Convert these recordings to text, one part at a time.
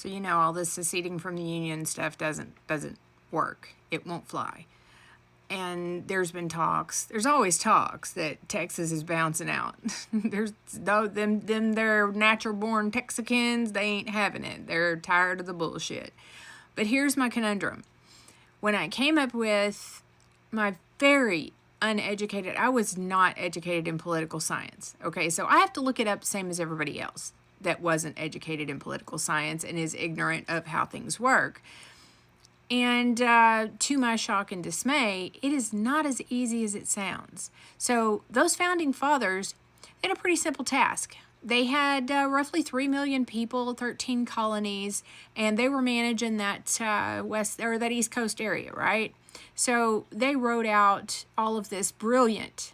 So you know all this seceding from the Union stuff doesn't work. It won't fly. And there's always talks that Texas is bouncing out. There's they're natural born Texicans, they ain't having it. They're tired of the bullshit. But here's my conundrum. When I came up with my very uneducated, I was not educated in political science. Okay, so I have to look it up same as everybody else that wasn't educated in political science and is ignorant of how things work. And to my shock and dismay, it is not as easy as it sounds. So those founding fathers had a pretty simple task. They had roughly 3 million people, 13 colonies, and they were managing that that East Coast area, right? So they wrote out all of this brilliant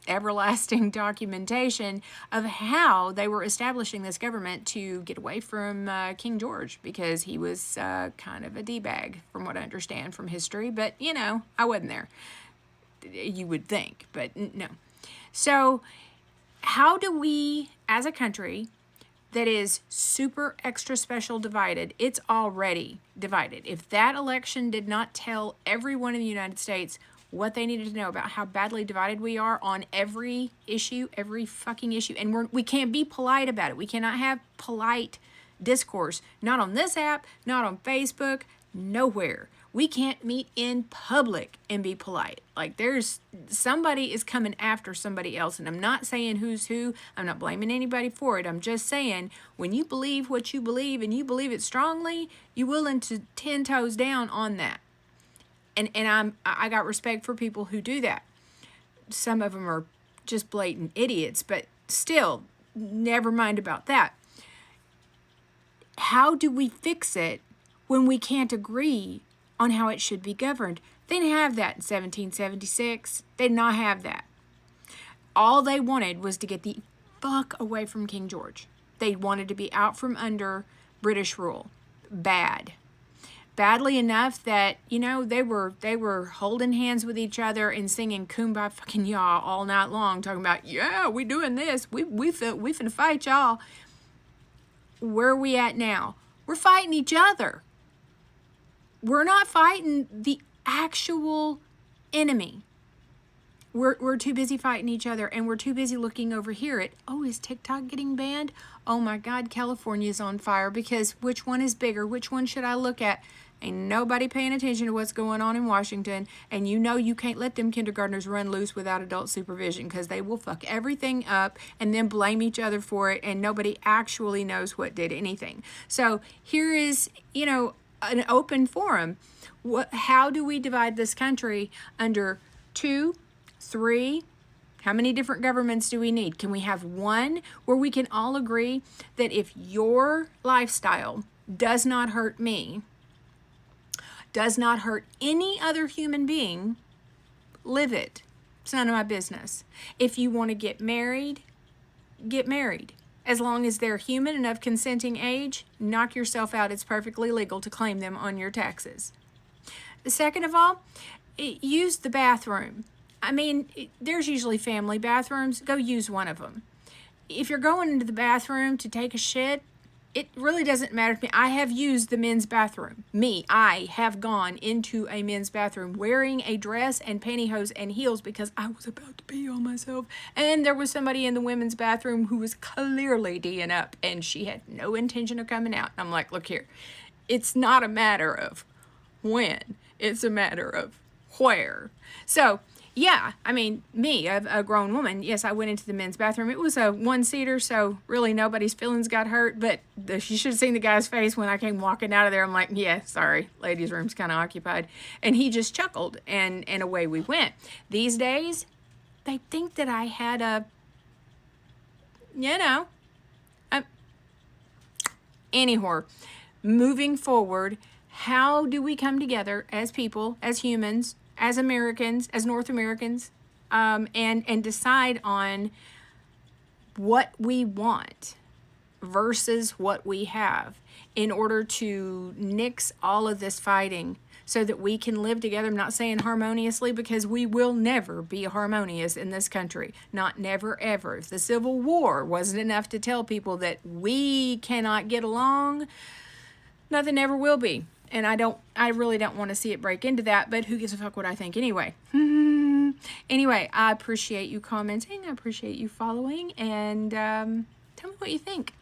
everlasting documentation of how they were establishing this government to get away from King George, because he was kind of a D-bag from what I understand from history. But, you know, I wasn't there. You would think, but no. So how do we, as a country that is super extra special divided, it's already divided. If that election did not tell everyone in the United States what they needed to know about how badly divided we are on every issue, every fucking issue. And we can't be polite about it. We cannot have polite discourse. Not on this app, not on Facebook, nowhere. We can't meet in public and be polite. Like somebody is coming after somebody else. And I'm not saying who's who. I'm not blaming anybody for it. I'm just saying when you believe what you believe and you believe it strongly, you're willing to 10 toes down on that. And I got respect for people who do that. Some of them are just blatant idiots, but still, never mind about that. How do we fix it when we can't agree on how it should be governed? They didn't have that in 1776. They did not have that. All they wanted was to get the fuck away from King George. They wanted to be out from under British rule. Badly enough that, you know, they were holding hands with each other and singing Kumbaya fucking y'all all night long, talking about, yeah, we doing this. We finna fight y'all. Where are we at now? We're fighting each other. We're not fighting the actual enemy. We're too busy fighting each other, and we're too busy looking over here at, oh, is TikTok getting banned? Oh my God, California's on fire, because which one is bigger? Which one should I look at? Ain't nobody paying attention to what's going on in Washington, and you know you can't let them kindergartners run loose without adult supervision, because they will fuck everything up and then blame each other for it, and nobody actually knows what did anything. So here is, you know, an open forum. How do we divide this country under 2, 3, how many different governments do we need? Can we have one where we can all agree that if your lifestyle does not hurt me, does not hurt any other human being, live it. It's none of my business. If you want to get married, get married. As long as they're human and of consenting age, knock yourself out. It's perfectly legal to claim them on your taxes. Second of all, use the bathroom. I mean, there's usually family bathrooms. Go use one of them. If you're going into the bathroom to take a shit, it really doesn't matter to me. I have used the men's bathroom. I have gone into a men's bathroom wearing a dress and pantyhose and heels because I was about to pee on myself. And there was somebody in the women's bathroom who was clearly D'ing up, and she had no intention of coming out. And I'm like, look here, it's not a matter of when, it's a matter of where. So, yeah, I mean, a grown woman, yes, I went into the men's bathroom. It was a one-seater, so really nobody's feelings got hurt, but you should have seen the guy's face when I came walking out of there. I'm like, yeah, sorry, ladies' room's kind of occupied. And he just chuckled, and away we went. These days, they think that I had anyhow, moving forward, how do we come together as people, as humans, as Americans, as North Americans, and decide on what we want versus what we have in order to nix all of this fighting so that we can live together. I'm not saying harmoniously, because we will never be harmonious in this country. Not never, ever. If the Civil War wasn't enough to tell people that we cannot get along, nothing ever will be. And I really don't want to see it break into that, but who gives a fuck what I think anyway? Anyway, I appreciate you commenting. I appreciate you following, and tell me what you think.